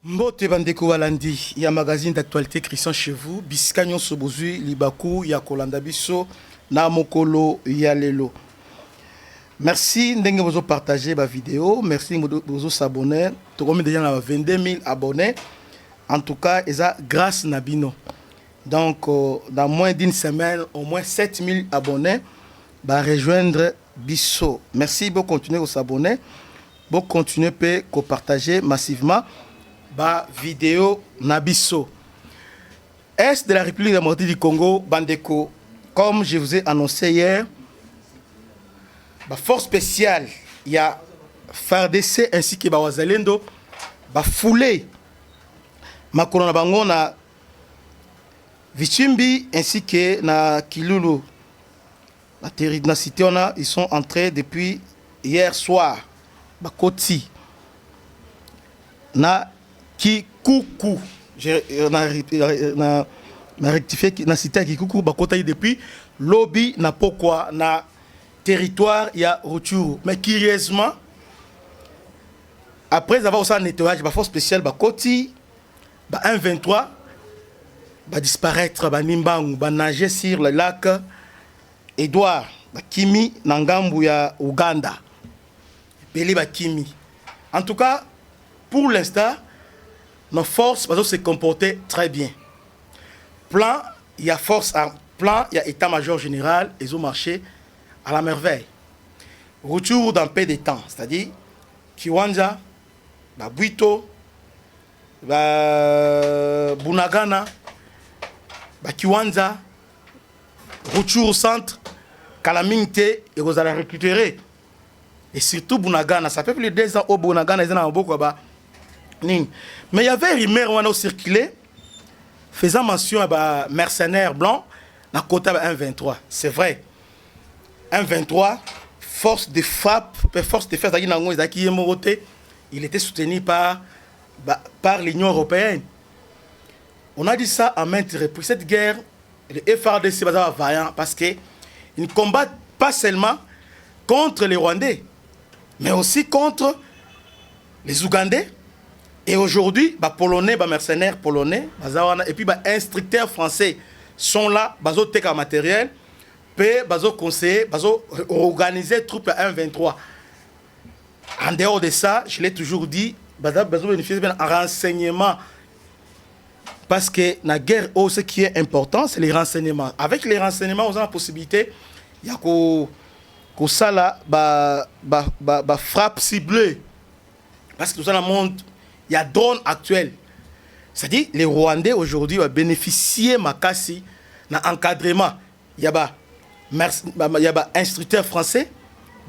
Mbote bandeko walandi ya magazine d'actualité Christian chez vous biskanyo sobozui libaku ya kolanda biso na mokolo ya lelo. Merci ndenge bozo partager ba vidéo, merci bozo s'abonner. To comme déjà na 22 000 abonnés. En tout cas, eza grâce na bino. Donc dans moins d'une semaine, au moins 7 000 abonnés va rejoindre biso. Merci beaucoup continuer à s'abonner. Bon continuer à partager massivement ba vidéo nabiso. Est de la République démocratique du Congo, Bandeko, comme je vous ai annoncé hier, ba force spéciale, il y a FARDC ainsi que ba Wazalendo, ba foulé makolo na bango na Vichimbi ainsi que na Kilulu. Na cité on a, ils sont entrés depuis hier soir. Ba Koti na Kikuku, na rectifié na cité Kikuku bakota depuis lobby na pokwa na territoire ya Rutshuru. Mais curieusement, après avoir aussi un nettoyage, ba force spéciale bakoti ba 1-23 ba disparaître ba Nimbangu ba nager sur le lac Edouard ba Kimi na ngambu ya Uganda. Beli ba Kimi. En tout cas, pour l'instant, nos forces vont se comporter très bien. Plan, il y a force en plan, il y a état-major général, ils ont marché à la merveille. Retour dans peu de temps, c'est-à-dire Kiwanja, Buito, Bunagana, Kiwanja, retour au centre, Kalaminte, et vous allez récupérer. Et surtout Bunagana, ça fait plus de 2 ans au Bunagana, ils ont beaucoup là-bas. Mais il y avait une rumeur qui a circulé faisant mention à mercenaires blancs dans le côté 1-23. C'est vrai. 1-23, force de frappe, force de faire il était soutenu par l'Union européenne. On a dit ça en maintes reprises. Cette guerre, le FARDC va vaillant parce qu'ils ne combattent pas seulement contre les Rwandais, mais aussi contre les Ougandais. Et aujourd'hui, les Polonais, les mercenaires polonais, et puis les instructeurs français sont là, ils ont un matériel, ils ont conseillé, ils ont organisé les troupes à 1-23. En dehors de ça, je l'ai toujours dit, ils ont bénéficié d'un renseignement. Parce que dans la guerre, ce qui est important, c'est les renseignements. Avec les renseignements, on a la possibilité, il y a que ça là, frappe ciblée. Parce que dans le monde, il y a drone actuel. C'est-à-dire les Rwandais aujourd'hui vont bénéficier makasi d'un encadrement. Il y a instructeurs français,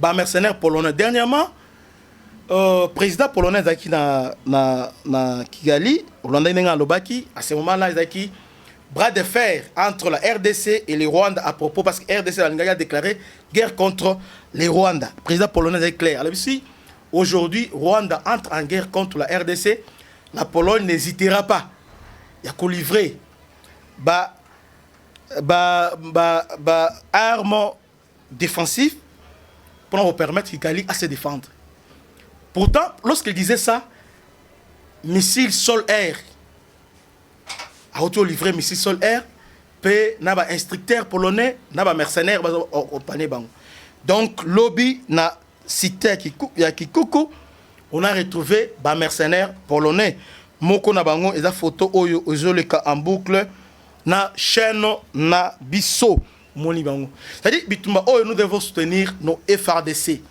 mercenaires polonais. Dernièrement, président polonais qui na Kigali, Rwanda Lobaki, à ce moment-là, il bras de fer entre la RDC et les Rwandais à propos parce que RDC a déclaré guerre contre les Rwandais. Président polonais est clair. Alors ici, aujourd'hui, Rwanda entre en guerre contre la RDC. La Pologne n'hésitera pas. Il y a qu'à livrer armes défensives pour nous permettre Kigali à se défendre. Pourtant, lorsqu'il disait ça, missiles sol-air, a auto-livré missiles sol-air, puis n'a pas instructeur polonais, n'a pas mercenaire au panier bang. Donc, lobby n'a cité Kikuku, on a retrouvé des mercenaires polonais. Moko na bango et la photo oyo ozoleka en boucle na chaîne na biso moni bango. C'est-à-dire bitumba oyo nous devons soutenir nos FARDC.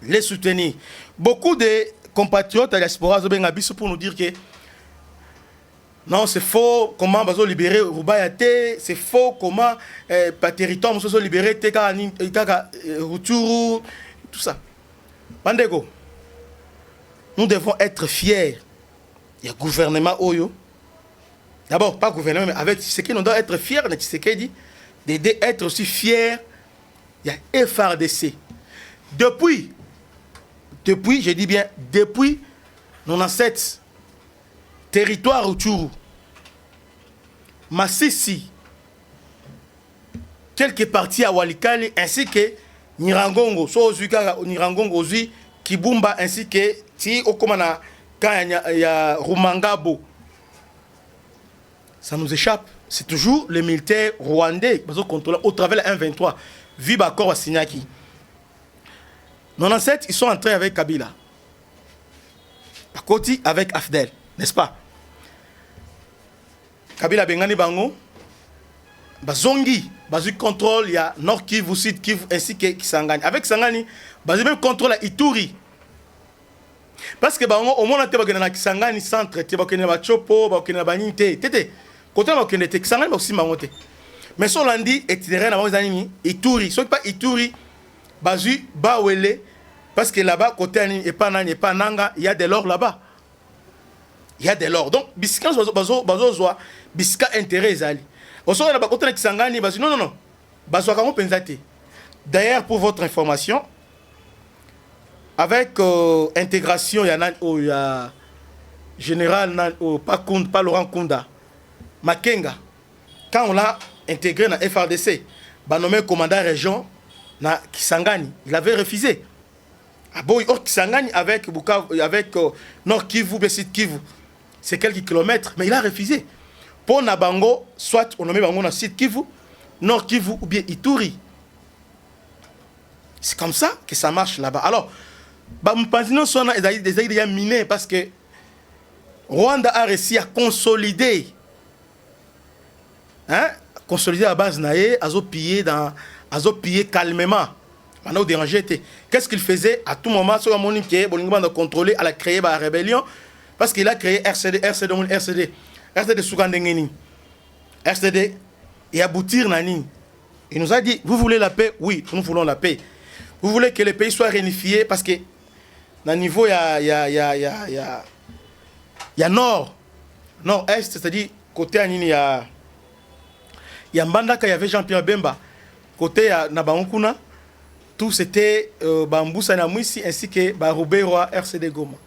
Les soutenir. Beaucoup de compatriotes à la diaspora zobenga biso pour nous dire que non, c'est faux, comment bazo libérer Rubayate, c'est faux, comment par territoire nous sommes libérés Teka Rutshuru, tout ça. Bandego, nous devons être fiers. Il y a gouvernement Oyo. D'abord, pas gouvernement, mais avec Tshisekedi, nous devons être fiers de Tshisekedi, d'être aussi fiers. Il y a FARDC. Depuis, je dis bien, depuis 97, territoire Rutshuru, Masisi, quelques parties à Walikale, ainsi que Nirangongo, Nirangongo, Kibumba, ainsi que Ti Okomana quand il y a Rumangabo, ça nous échappe. C'est toujours les militaires rwandais qui contrôlent au travers de la 1-23. Vu l'accord à Signaki. 97, ils sont entrés avec Kabila. Pakoti avec Afdel, n'est-ce pas? Kabila Bengani Bango, Bazongi, Bazu contrôle, il y a Nord Kivu, Sud Kivu, ainsi que Kisangani. Avec Kisangani, Bazu même contrôle à Ituri. Parce que Bango, au moins, on a Kisangani centre, on a Chopo, on a Baninte, Tété. Côté on a Kisangani, aussi Mangote. Mais si on dit, et Ituri, ce n'est pas Ituri, Bazu, Bawele, parce que là-bas, côté et pas Nanga, il y a de l'or là-bas. Il y a de l'or. Donc, Bisika, Bazo, Bisika intérêt, Zali. Au sein de la côté de Kisangani, Bazo, non. Bazo, comment penser? D'ailleurs, pour votre information, avec intégration, il y a général, pas Laurent Kunda, Makenga, quand on l'a intégré dans la FRDC, nommé commandant région, na Kisangani, il avait refusé. Ah bon, Kisangani avec Nord Kivu, Sud Kivu, c'est quelques kilomètres, mais il a refusé. Pour Nabango, soit on nomme Bango dans Sud Kivu, Nord Kivu ou bien Ituri. C'est comme ça que ça marche là-bas. Alors, nous sommes déjà minés parce que Rwanda a réussi à consolider. Hein? Consolider à base naé, à piller calmement. Maintenant, dérangé. Qu'est-ce qu'il faisait à tout moment? Sur la qui est contrôlé, elle a créé la rébellion parce qu'il a créé RCD Sougandengeni, RCD et aboutir Nani. Il nous a dit, vous voulez la paix? Oui, nous voulons la paix. Vous voulez que le pays soit réunifié parce que dans le niveau, il y a nord, nord-est, c'est-à-dire côté Anini, il y a Mbandaka, il y avait Jean-Pierre Bemba. Côté Nabaonkuna, tout c'était Bamboussa Namouissi ainsi que Barouberoa, RCD Goma.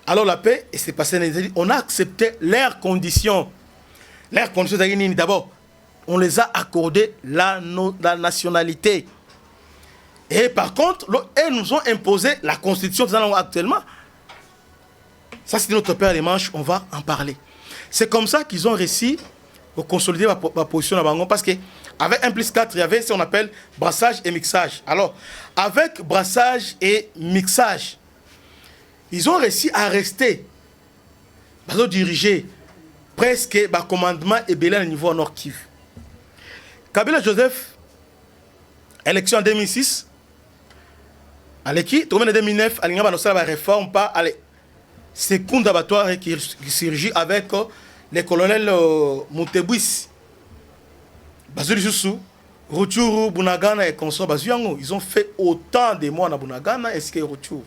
Alors la paix, et c'est passé, on a accepté leurs conditions. Leurs conditions d'abord, on les a accordé la nationalité. Et par contre, elles nous ont imposé la constitution que nous avons actuellement. Ça, c'est notre père des manches, on va en parler. C'est comme ça qu'ils ont réussi à consolider ma position à Bango. Parce qu'avec 1+4, il y avait ce qu'on appelle brassage et mixage. Alors, avec brassage et mixage, ils ont réussi à rester, à diriger presque le commandement et belé au niveau Nord Kivu. Kabila Joseph, élection en 2006, à l'équipe, en 2009, il y a une réforme, c'est Kunda Batoire qui surgit avec le colonel Moutebouis. Bazuli Jussou, Rutshuru, Bunagana et consort Bazuyango, ils ont fait autant de mois à Bunagana et ce que Rutshuru.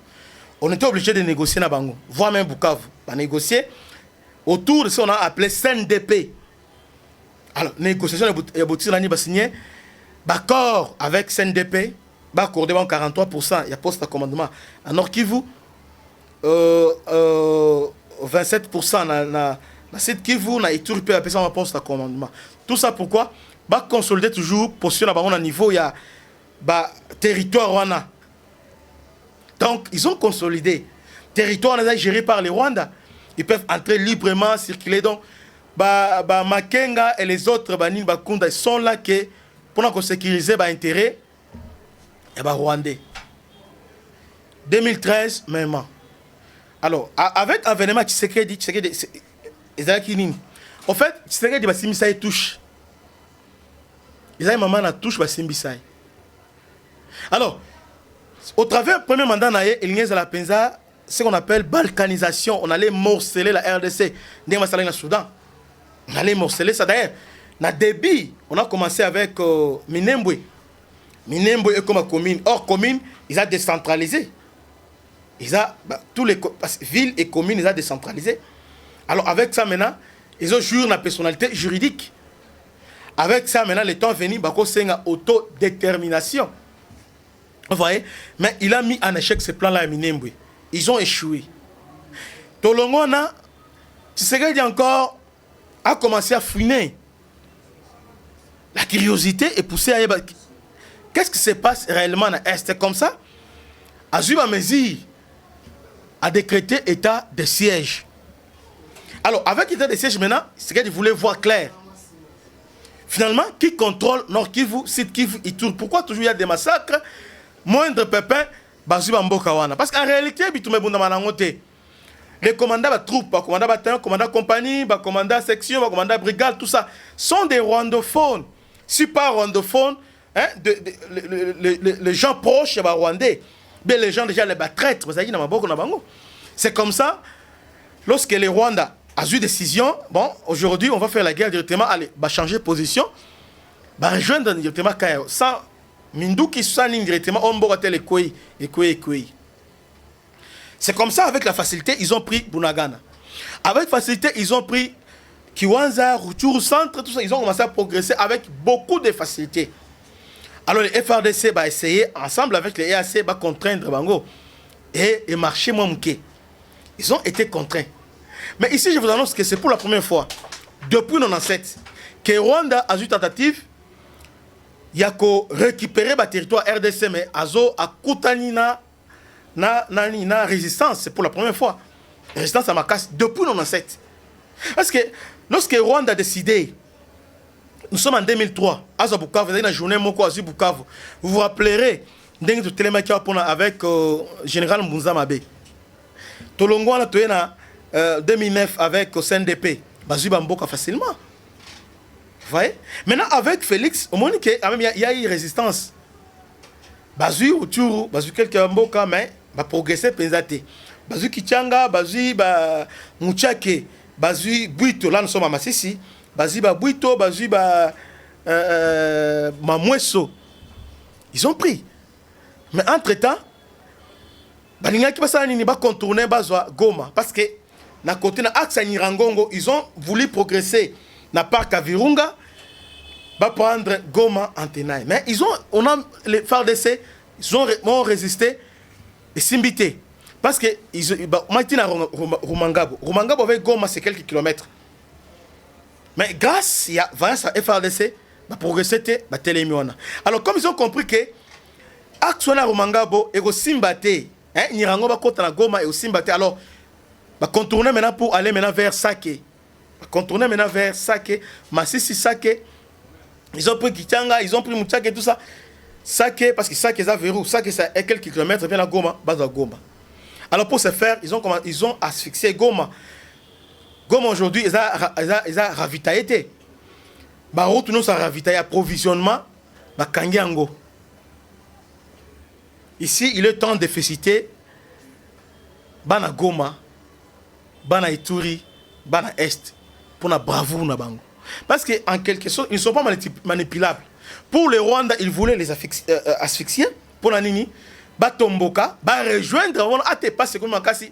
On était obligé de négocier na Bango, voire même Bukavu. On a négocié autour de ce qu'on a appelé CNDP. Alors, négociation, il y a beaucoup de signé d'accord avec CNDP, accordé 43%, il y a poste à commandement. À Nord Kivu, 27% na Sud Kivu, na Ituri, peut appeler ça un poste à commandement. Tout ça pourquoi? Consolider toujours position à un niveau, il y a territoire Rwanda. Donc, ils ont consolidé. Territoire géré par les Rwandais. Ils peuvent entrer librement, circuler. Donc, Makenga et les autres, Bakunda, ils sont là que, pour sécuriser l'intérêt des Rwandais. 2013, même. Alors, avec l'avènement de Tshisekedi, en fait, Tshisekedi va s'immiscer touche. Ils ont un moment à touche, va s'immiscer. Alors, au travers du premier mandat, il y a la Penza, ce qu'on appelle balkanisation. On allait morceler la RDC. Dans le Soudan. On allait morceler ça. D'ailleurs, dans le début, on a commencé avec Minembwe. Minembwe est comme une commune. Or, commune, ils ont décentralisé. Ils ont, tous les villes et communes, ils ont décentralisé. Alors, avec ça, maintenant, ils ont joué la personnalité juridique. Avec ça, maintenant, le temps venu, c'est une autodétermination. Vous voyez? Mais il a mis en échec ce plan-là à Minembwe. Ils ont échoué. Tolongona, Tshisekedi encore a commencé à fouiner. La curiosité est poussée à... Qu'est-ce qui se passe réellement à l'Est? Comme ça, à Zuba Mezi, a décrété état de siège. Alors, avec l'état de siège maintenant, c'est qu'il voulait voir clair. Finalement, qui contrôle Nord Kivu, Sud Kivu, Ituri? Pourquoi toujours il y a des massacres? Moindre pépin, Bazuba Mbokawana. Parce qu'en réalité, les commandants de troupes, les commandants de bataillon, les commandants de compagnie, les commandants de section, les commandants de brigade, tout ça, sont des rwandophones. Si pas rwandophones, hein, les gens proches des Rwandais, mais les gens déjà les traîtres, c'est comme ça, lorsque les Rwandais ont eu décision, bon, aujourd'hui on va faire la guerre directement, allez, va changer de position, va rejoindre directement Kayo. Sans Minduki Sanin directement, on va les Koué. C'est comme ça, avec la facilité, ils ont pris Bunagana. Avec facilité, ils ont pris Kiwanza, Rutshuru Centre, tout ça, ils ont commencé à progresser avec beaucoup de facilité. Alors les FRDC va essayer, ensemble avec les EAC, va contraindre Bango et marcher moins mouqué. Ils ont été contraints. Mais ici, je vous annonce que c'est pour la première fois, depuis 1997, que Rwanda a eu tentative, il y a récupérer le territoire RDC, mais Azo a Koutanina na résistance, c'est pour la première fois. Résistance à Makassi, depuis 1997. Parce que lorsque Rwanda a décidé, nous sommes en 2003, à Bukavu, vous avez une journée Moko à Bukavu, vous vous rappellerez, avec général Mbunza Mabe. Tolongo a été en 2009 avec le CNDP, Bazuba Mboka facilement. Vous voyez? Maintenant, avec Félix, au moins, il y a eu résistance. Bazu, Uturu, Bazu, quelques Mboka, mais va progresser pensate. Bazu Kichanga, Bazu Mouchake, Bazu Buito, là nous sommes à Massissi, Bazu Buito, Bazu Mamweso. Ils ont pris. Mais entre-temps, Balinga qui passe à Nini va contourner Bazwa Goma. Parce que, na côté na axe Nirangongo, ils ont voulu progresser. Na parc à Virunga, va prendre Goma en tenaille. Mais on a les FARDC, ils ont résisté et Simbité. Parce que maintenant Rumangabo. Rumangabo avec Goma, c'est quelques kilomètres. Mais grâce à FARDC, va progresser va télémiona. Alors comme ils ont compris que Aksona Rumangabo et au Simbate, hein, Nirango va côté na Goma et au Simbate. Alors va contourner maintenant pour aller maintenant vers Sake. Va contourner maintenant vers Sake, Massissi Sake. Ils ont pris Kichanga, ils ont pris Mouchake et tout ça. Sake, parce que Sake est à Verrou, Sake c'est à quelques kilomètres, vient à Goma, base à Goma. Alors pour ce faire, ils ont asphyxié Goma. Goma aujourd'hui, ils ont ravitaillé. Bah, retournons à ravitailler, approvisionnement, bah, Kangiango. Ici, il est temps de féliciter Bana Goma, Bana Ituri, Bana Est, pour la bravoure na bango. Parce qu'en quelque sorte, ils ne sont pas manipulables. Pour les Rwandais, ils voulaient les asphyxier. Pour la Nini, Batomboka, va rejoindre,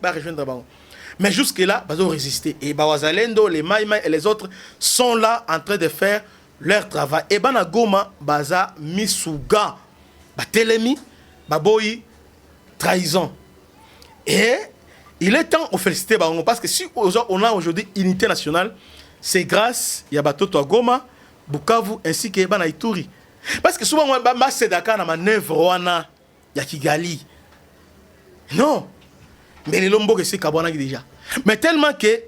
va rejoindre. Mais jusque-là, ils ont résisté. Et Bawazalendo, les Maïmaï et les autres sont là en train de faire leur travail. Et Bana Goma, Baza Misuga, Batelemi, Baboyi, trahison. Et il est temps de féliciter Bango. Parce que si on a aujourd'hui unité nationale, c'est grâce à Batoto à Goma, Bukavu ainsi que Bana Ituri. Parce que souvent, on va se Dakar dans ma manœuvre, ya Kigali. Non. Mais les Lombo, c'est Kabwana déjà. Mais tellement que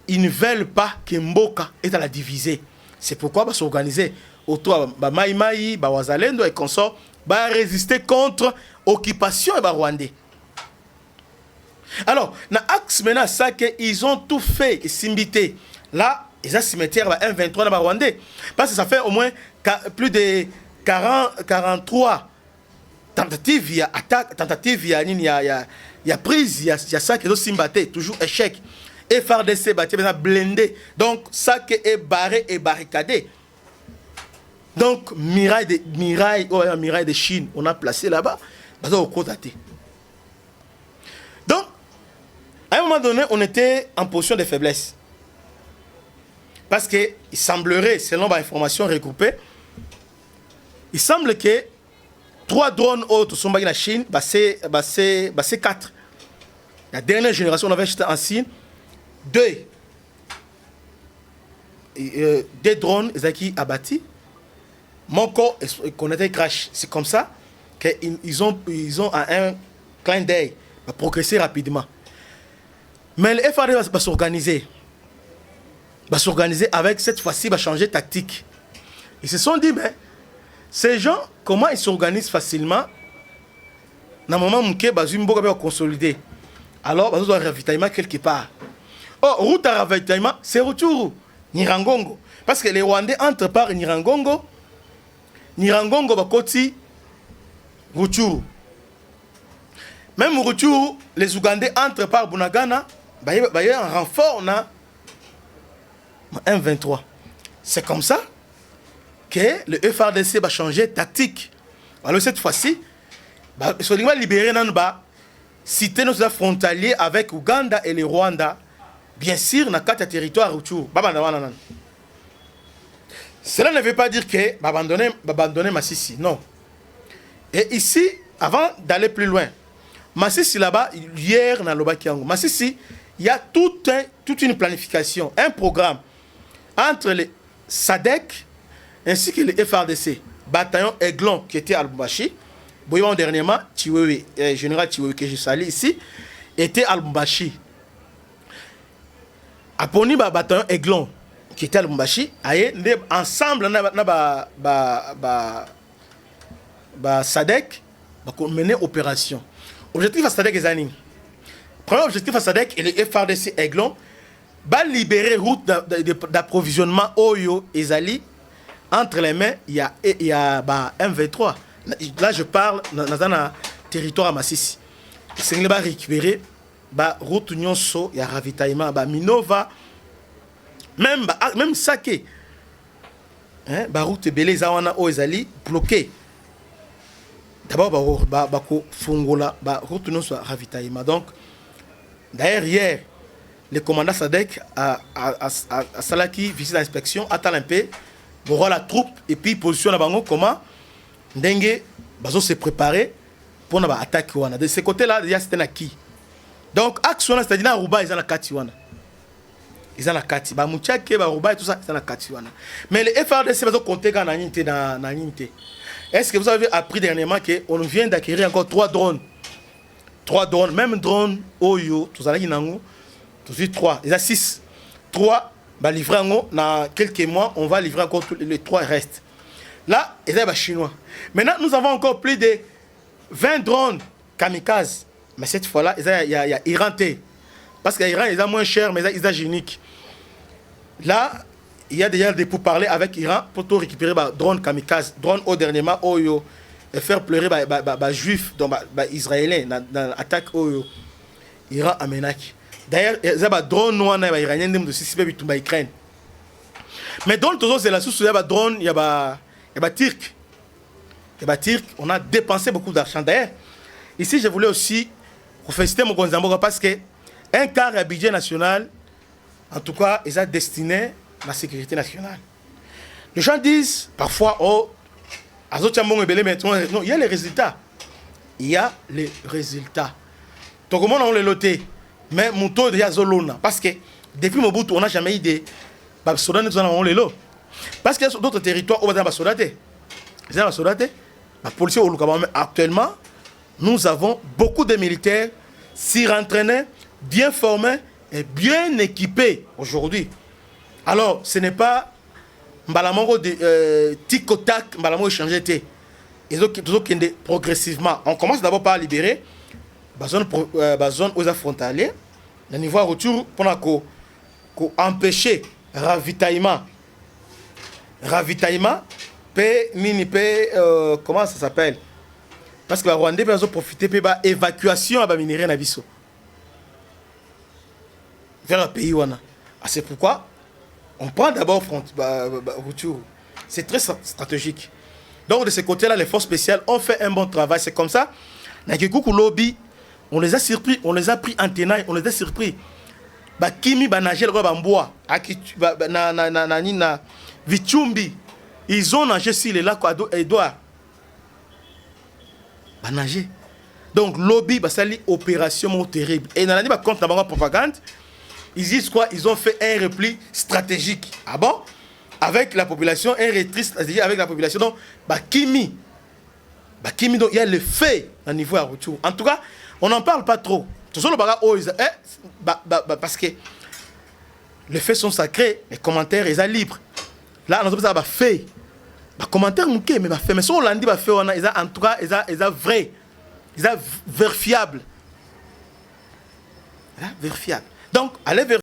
ils ne veulent pas que Mboka est à la diviser. C'est pourquoi va s'organiser autour de Maïmaï, Wazalendo et consorts, va résister contre l'occupation et Rwandais. Alors, dans l'axe maintenant, ça qu'ils ont tout fait et s'imbité. Là, ils ont cimetière à 1,23 dans Rwandais. Parce que ça fait au moins plus de 43 tentatives, il y a attaque, tentatives, il y a prise, il y a ça qui est simbaté, toujours échec. Et FARDC est blindé. Donc, ça qui est barré et barricadé. Donc, miraille de Chine, on a placé là-bas, donc, à un moment donné, on était en position de faiblesse. Parce qu'il semblerait, selon l'information regroupée, il semble que 3 drones autres sont en Chine, c'est 4. La dernière génération, on avait acheté en Chine 2 drones qui abattus. Mon corps qu'on était crash. C'est comme ça qu'ils ont à un clin d'œil progressé rapidement. Mais le FARDC va s'organiser. Va s'organiser avec, cette fois-ci, va changer de tactique. Ils se sont dit, mais ces gens, comment ils s'organisent facilement? Dans le moment où ils vont consolider. Alors, ils ont un ravitaillement quelque part. Oh, route à ravitaillement, c'est retour. Nirangongo. Parce que les Rwandais entrent par Nirangongo. Nirangongo va côté retour. Même retour, les Ougandais entrent par Bunagana. Il y a un renfort na M23. C'est comme ça que le FARDC va changer de tactique. Alors cette fois-ci, il va libérer Nanba, citer nos frontaliers avec Ouganda et le Rwanda, bien sûr, dans 4 territoires autour. Cela ne veut pas dire que abandonner Massissi, non. Et ici, avant d'aller plus loin, Massissi là-bas, hier, dans l'Obakiango, Massissi, il y a toute une planification, un programme entre les SADC ainsi que le FARDC, bataillon Aiglon qui était à Lubumbashi. Boyons dernièrement, général Chiwewe que je salue ici, était à Lubumbashi. Aponi bataillon Aiglon qui était à Lubumbashi, ensemble na SADC mener opération. Objectif à SADC est Zaning. Premier objectif à SADC et le FARDC Aiglon va libérer route d'approvisionnement Oyo et Zali. Entre les mains, il y a M23. Là, je parle dans un territoire à Massissi. C'est va récupérer route Nyonso, il y a ravitaillement, Minova, même Sake. Route Belé Zawana Oezali bloqué. D'abord, Fungola, route Nyonso ravitaillement. Donc, d'ailleurs, hier, le commandant Sadek a Salaki visite l'inspection, attend un peu, voir la troupe et puis positionne la comment Dengue bazo se préparer pour attaquer wana. De ce côté-là, déjà c'était qui. Donc action c'est-à-dire na Ruba ils ont la kati wana. Ils ont la kati. Ba Mouchake ba Ruba et tout ça, ils ont la kati wana. Mais les FARDC bazo compter dans ninte na ninte. Est-ce que vous avez appris dernièrement que on vient d'acquérir encore 3 drones? 3 drones, même drone Oyo, tout ça là nango. Tout de 3, il y a 6. 3 va livrer dans quelques mois, on va livrer encore les 3 restes. Là, il y a des Chinois. Maintenant, nous avons encore plus de 20 drones kamikazes. Mais cette fois-là, il y a Iran. Parce que l'Iran, ils sont moins cher, mais ils sont géniques. Là, il y a déjà des pourparlers avec Iran pour tout récupérer des drones kamikazes. Drones au dernièrement, Oyo. Et faire pleurer les juifs, les israéliens, dans l'attaque Oyo. Iran a menace. D'ailleurs, il y a des drones noirs iraniens de suspect de l'Ukraine. Mais dans le tout c'est la source, il y a des drones, il y a des Turcs. Il y a des Turcs, on a dépensé beaucoup d'argent. D'ailleurs, ici, je voulais aussi féliciter mon Gonzamboga parce qu'un quart du budget national, en tout cas, ils sont destinés à la sécurité nationale. Les gens disent parfois, oh, non, il y a les résultats. Il y a les résultats. Donc, comment on les loté? Mais mon taux déjà zolona parce que depuis Mobutu on n'a jamais eu des soldats nous avons les lots parce qu'il y a d'autres territoires où on a des soldats. Les soldats, la police au Lukaba actuellement nous avons beaucoup de militaires surentraînés, bien formés et bien équipés aujourd'hui. Alors ce n'est pas Mbalamongo de tic-tac, Mbalamongo changer té. Ils ont progressivement. On commence d'abord par libérer zone aux frontaliers, le niveau retour pour empêcher ravitaillement. Ravitaillement, comment ça s'appelle? Parce que les Rwandais peuvent profiter de l'évacuation de minerais na biso vers le pays. C'est pourquoi on prend d'abord retour. C'est très stratégique. Donc de ce côté-là, les forces spéciales ont fait un bon travail. C'est comme ça. Dans le lobby, on les a surpris, on les a pris en tenaille, on les a surpris. Kimi nagé le bois, Vichumbi, ils ont nagé sur les lacs Edouard. Nager. Donc lobby, ça une opération terrible. Et dans la contre la propagande, ils disent quoi? Ils ont fait un repli stratégique. Ah bon? Avec la population, un retrait stratégique avec la population. Donc, Kimi, donc il y a le fait à niveau à retour. En tout cas, on n'en parle pas trop. Parce que les faits sont sacrés, les commentaires ils sont libres. Là, on a fait. Les commentaires mais fait. Mais si on l'a dit, fait, en tout cas, ils sont vrais. Ils sont vérifiables. Donc, allez vérifier.